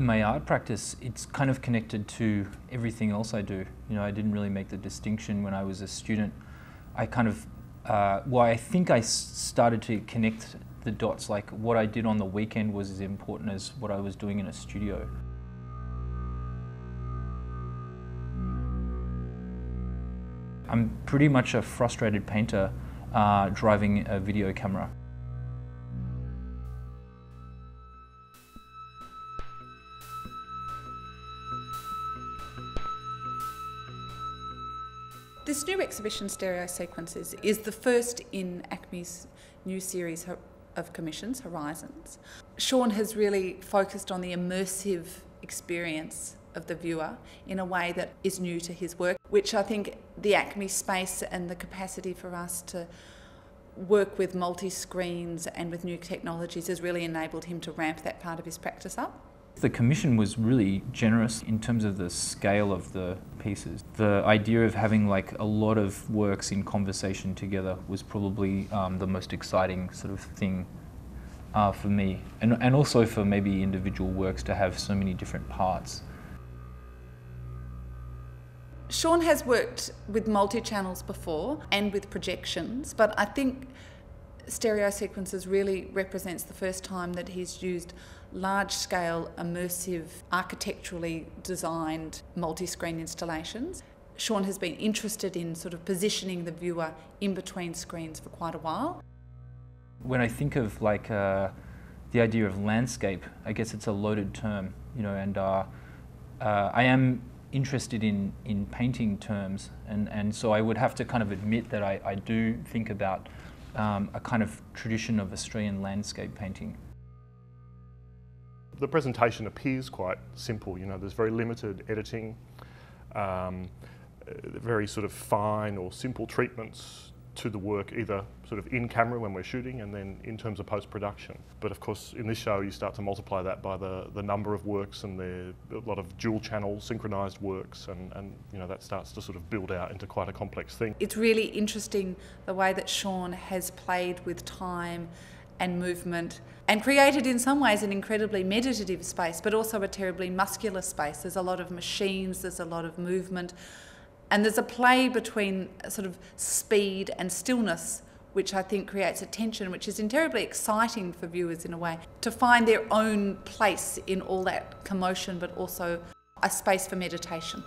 my art practice, it's kind of connected to everything else I do. You know, I didn't really make the distinction when I was a student. I kind of, I think I started to connect the dots, like what I did on the weekend was as important as what I was doing in a studio. I'm pretty much a frustrated painter driving a video camera. This new exhibition, Stereo Sequences, is the first in ACMI's new series of commissions, Horizons. Shaun has really focused on the immersive experience of the viewer in a way that is new to his work, which I think the ACMI space and the capacity for us to work with multi-screens and with new technologies has really enabled him to ramp that part of his practice up. The commission was really generous in terms of the scale of the pieces. The idea of having like a lot of works in conversation together was probably the most exciting sort of thing for me, and also for maybe individual works to have so many different parts. Shaun has worked with multi-channels before and with projections, but I think Stereo Sequences really represents the first time that he's used large-scale, immersive, architecturally designed multi-screen installations. Shaun has been interested in sort of positioning the viewer in between screens for quite a while. When I think of like the idea of landscape, I guess it's a loaded term, you know, and I am interested in painting terms, and so I would have to kind of admit that I do think about a kind of tradition of Australian landscape painting. The presentation appears quite simple, you know, there's very limited editing, very sort of fine or simple treatments to the work, either sort of in camera when we're shooting and then in terms of post-production. But of course in this show you start to multiply that by the number of works, and a lot of dual channel synchronised works, and you know, that starts to sort of build out into quite a complex thing. It's really interesting the way that Shaun has played with time and movement and created in some ways an incredibly meditative space, but also a terribly muscular space. There's a lot of machines, there's a lot of movement, and there's a play between sort of speed and stillness, which I think creates a tension which is terribly exciting for viewers in a way, to find their own place in all that commotion, but also a space for meditation.